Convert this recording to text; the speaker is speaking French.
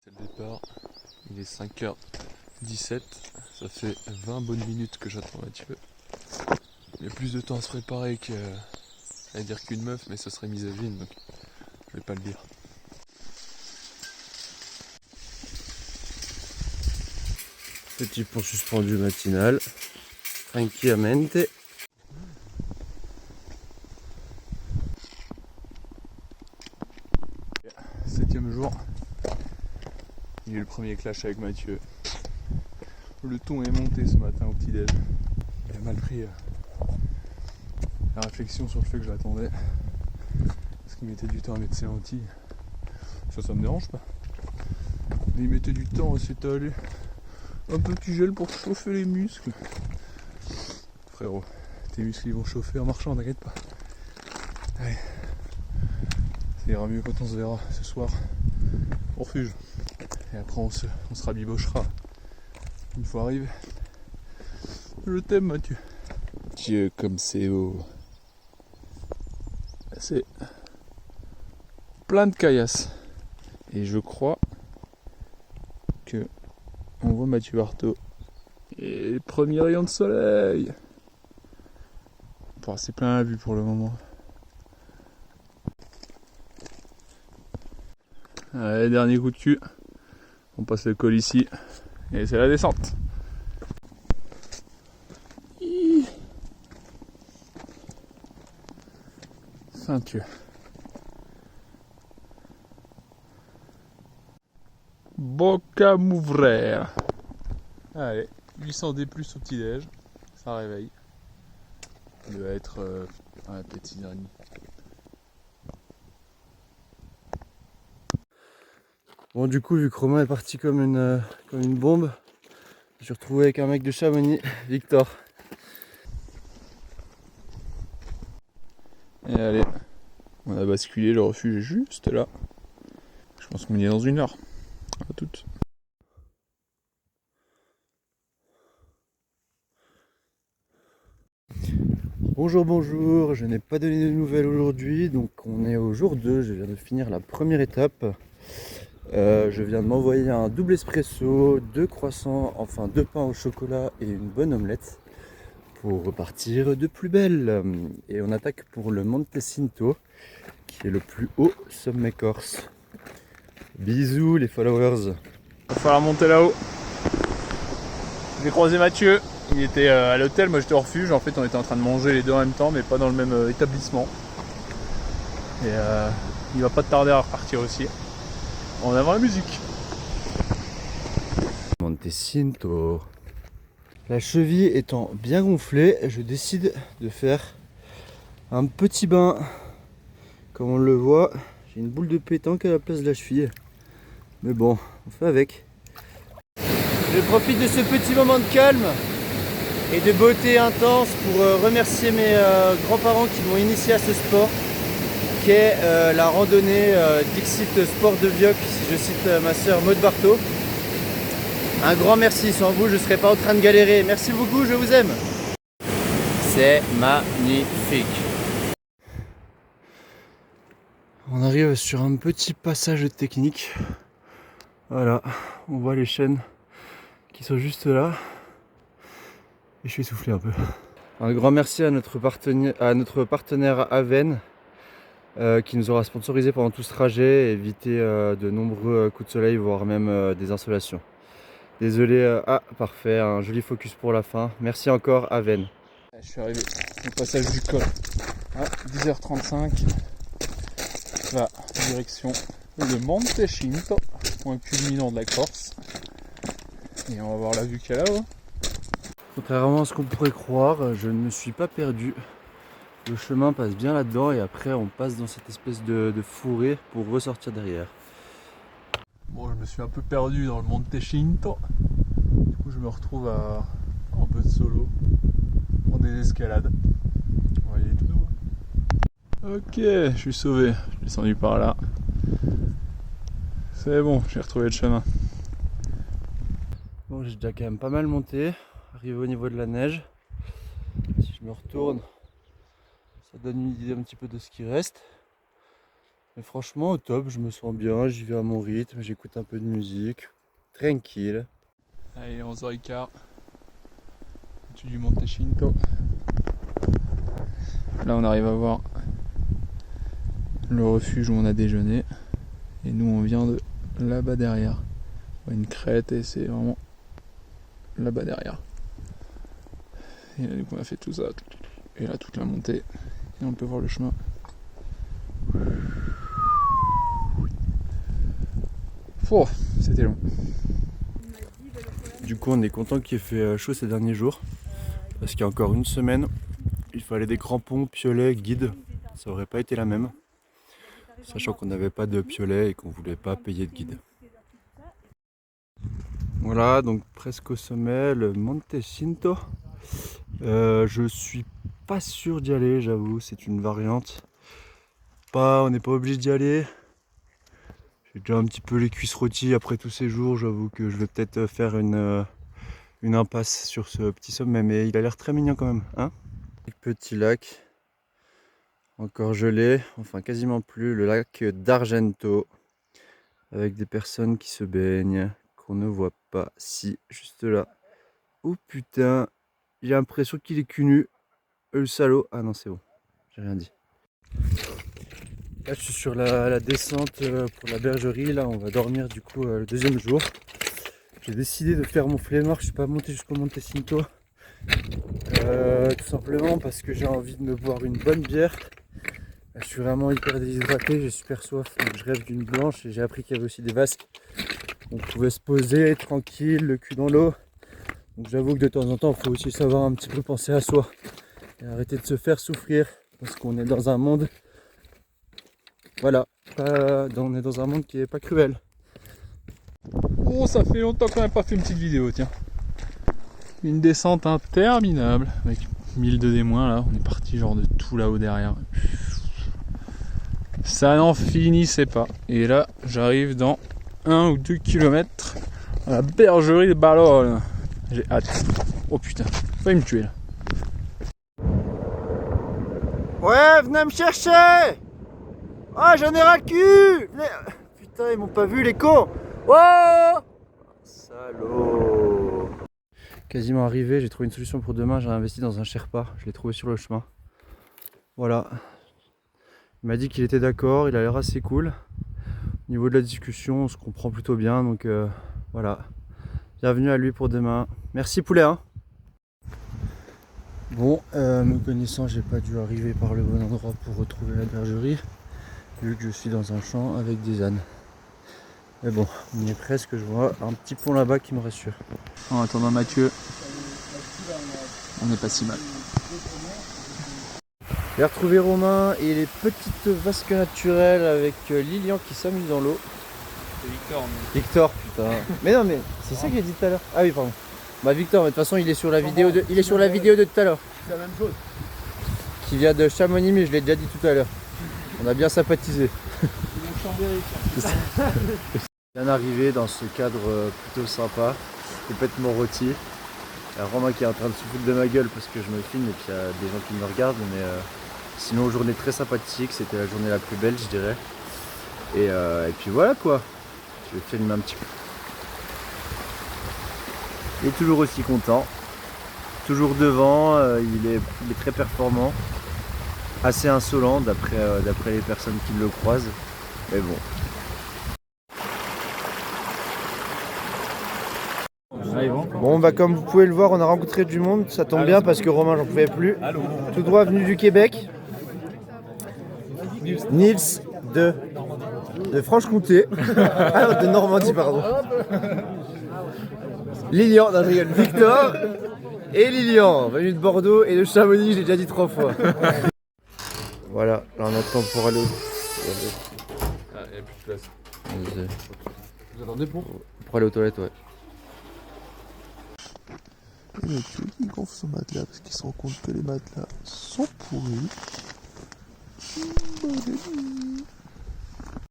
C'est le départ, il est 5h17, ça fait 20 bonnes minutes que j'attends Mathieu. Il y a plus de temps à se préparer qu'à dire qu'une meuf, mais ce serait misogyne, donc je vais pas le dire. Petit pont suspendu matinal, tranquillamente. Septième jour, il y a eu le premier clash avec Mathieu. Le ton est monté ce matin au petit-déj. Il a mal pris la réflexion sur le fait que je l'attendais. Parce qu'il mettait du temps à mettre ses lentilles. Ça me dérange pas. Mais il mettait du temps à s'étaler. Un petit gel pour chauffer les muscles. Frérot, tes muscles ils vont chauffer en marchant, t'inquiète pas. Allez. Ça ira mieux quand on se verra ce soir au refuge. Et après on se rabibochera une fois arrivé. Je t'aime Mathieu. Dieu comme c'est haut. C'est plein de caillasses. Et je crois que on voit Mathieu Artaud. Et les premiers rayons de soleil. Bon, c'est plein la vue pour le moment. Allez, dernier coup de cul. On passe le col ici. Et c'est la descente. Ceinture. Boca Mouvrer. Allez, 800 D plus au petit-déj. Ça réveille. Il doit être peut-être 6h30. Bon, du coup, vu que Romain est parti comme une bombe, je suis retrouvé avec un mec de Chamonix, Victor. Et allez, on a basculé, le refuge est juste là. Je pense qu'on y est dans 1 heure. À toutes. Bonjour, bonjour, je n'ai pas donné de nouvelles aujourd'hui, donc on est au jour 2, je viens de finir la première étape. Je viens de m'envoyer un double espresso, 2 croissants, enfin 2 pains au chocolat et une bonne omelette pour repartir de plus belle. Et on attaque pour le Monte Cinto, qui est le plus haut sommet corse. Bisous les followers. Va falloir monter là-haut. J'ai croisé Mathieu, il était à l'hôtel, moi j'étais au refuge. En fait, on était en train de manger les deux en même temps, mais pas dans le même établissement. Et il va pas tarder à repartir aussi. En avant la musique. Monte Cinto. La cheville étant bien gonflée, je décide de faire un petit bain. Comme on le voit, j'ai une boule de pétanque à la place de la cheville. Mais bon, on fait avec. Je profite de ce petit moment de calme et de beauté intense pour remercier mes grands-parents qui m'ont initié à ce sport, qui est la randonnée Dixit Sport de Vioc, si je cite ma soeur Maud Barthaud. Un grand merci, sans vous je ne serais pas en train de galérer. Merci beaucoup, je vous aime. C'est magnifique. On arrive sur un petit passage technique. Voilà, on voit les chaînes qui sont juste là. Et je suis essoufflé un peu. Un grand merci à notre partenaire Aven qui nous aura sponsorisé pendant tout ce trajet et évité de nombreux coups de soleil, voire même des insolations. Désolé, parfait, un joli focus pour la fin. Merci encore Aven. Je suis arrivé au passage du col à 10h35. La direction le Monte Cinto, point culminant de la Corse. Et on va voir la vue qu'il y a là-haut. Contrairement à ce qu'on pourrait croire, je ne me suis pas perdu. Le chemin passe bien là-dedans et après on passe dans cette espèce de fourré pour ressortir derrière. Bon, je me suis un peu perdu dans le Monte Cinto. Du coup, je me retrouve en peu de solo, en désescalade. On va y aller tout doux. Ok, je suis sauvé. Je suis descendu par là. C'est bon, j'ai retrouvé le chemin. Bon, j'ai déjà quand même pas mal monté. Arrivé au niveau de la neige. Si je me retourne, ça donne une idée un petit peu de ce qui reste. Mais franchement au top, je me sens bien, j'y vais à mon rythme, j'écoute un peu de musique, tranquille. Allez, 11h15, au-dessus du Monte Cinto. Là on arrive à voir le refuge où on a déjeuné. Et nous on vient de là-bas derrière. On voit une crête et c'est vraiment là-bas derrière. Et là du coup on a fait tout ça. Et là toute la montée. Et on peut voir le chemin. Oh, c'était long. Du coup on est content qu'il ait fait chaud ces derniers jours. Parce qu'il y a encore une semaine, il fallait des crampons, piolets, guides. Ça aurait pas été la même. Sachant qu'on n'avait pas de piolet et qu'on voulait pas payer de guide. Voilà, donc presque au sommet, le Monte Cinto. Je suis pas sûr d'y aller, j'avoue, c'est une variante. On n'est pas obligé d'y aller. J'ai déjà un petit peu les cuisses rôties après tous ces jours, j'avoue que je vais peut-être faire une impasse sur ce petit sommet, mais il a l'air très mignon quand même, hein. Petit lac, encore gelé, enfin quasiment plus, le lac d'Argento, avec des personnes qui se baignent, qu'on ne voit pas, si, juste là. Oh putain, j'ai l'impression qu'il est cul nu, le salaud. Ah non, c'est bon, j'ai rien dit. Là je suis sur la descente pour la bergerie, là on va dormir du coup le deuxième jour. J'ai décidé de faire mon flemmard, je suis pas monté jusqu'au Monte Cinto. Tout simplement parce que j'ai envie de me boire une bonne bière. Là, je suis vraiment hyper déshydraté, j'ai super soif, donc je rêve d'une blanche et j'ai appris qu'il y avait aussi des vasques. On pouvait se poser tranquille, le cul dans l'eau. Donc j'avoue que de temps en temps, il faut aussi savoir un petit peu penser à soi et arrêter de se faire souffrir parce qu'on est dans un monde, voilà, on est dans un monde qui est pas cruel. Oh, ça fait longtemps qu'on n'a pas fait une petite vidéo, tiens. Une descente interminable avec 1002 D-, là, on est parti genre de tout là-haut derrière. Ça n'en finissait pas. Et là, j'arrive dans 1 ou 2 kilomètres à la bergerie de Balol. J'ai hâte. Oh putain, faut me tuer là. Ouais, venez me chercher. Ah, j'en ai ras le cul. Putain, ils m'ont pas vu les cons. Oh, salaud. Quasiment arrivé, j'ai trouvé une solution pour demain, j'ai investi dans un Sherpa, je l'ai trouvé sur le chemin. Voilà. Il m'a dit qu'il était d'accord, il a l'air assez cool. Au niveau de la discussion, on se comprend plutôt bien, donc voilà. Bienvenue à lui pour demain. Merci poulet, hein. Bon, me connaissant, j'ai pas dû arriver par le bon endroit pour retrouver la bergerie, vu que je suis dans un champ avec des ânes. Mais bon, on y est presque, je vois un petit pont là-bas qui me rassure. En attendant Mathieu, on n'est pas si mal. J'ai retrouvé Romain et les petites vasques naturelles avec Lilian qui s'amuse dans l'eau. C'est Victor. Mais... Victor, putain. Mais non, mais c'est ça que j'ai dit tout à l'heure. Ah oui, pardon. Bah Victor, mais de toute façon, il est sur la vidéo de, tout à l'heure. C'est la même chose. Qui vient de Chamonix, mais je l'ai déjà dit tout à l'heure. On a bien sympathisé. Bien arrivé dans ce cadre plutôt sympa, complètement rôti. Il y a Romain qui est en train de se foutre de ma gueule parce que je me filme et puis il y a des gens qui me regardent, mais sinon journée très sympathique, c'était la journée la plus belle je dirais. Et puis voilà quoi, je vais filmer un petit peu. Il est toujours aussi content, toujours devant, il est très performant, assez insolent d'après les personnes qui le croisent, mais bon. Bon bah comme vous pouvez le voir, on a rencontré du monde, ça tombe bien parce que Romain j'en pouvais plus. Tout droit venu du Québec. Nils de Franche-Comté. Ah, de Normandie pardon. Lilian, non je rigole, Victor et Lilian, venu de Bordeaux et de Chamonix, j'ai déjà dit 3 fois. Voilà, là on attend pour aller Ah, il n'y a plus de place. Vous attendez pour aller aux toilettes, ouais. Et Mathieu qui gonfle son matelas parce qu'il se rend compte que les matelas sont pourris. Bonne nuit.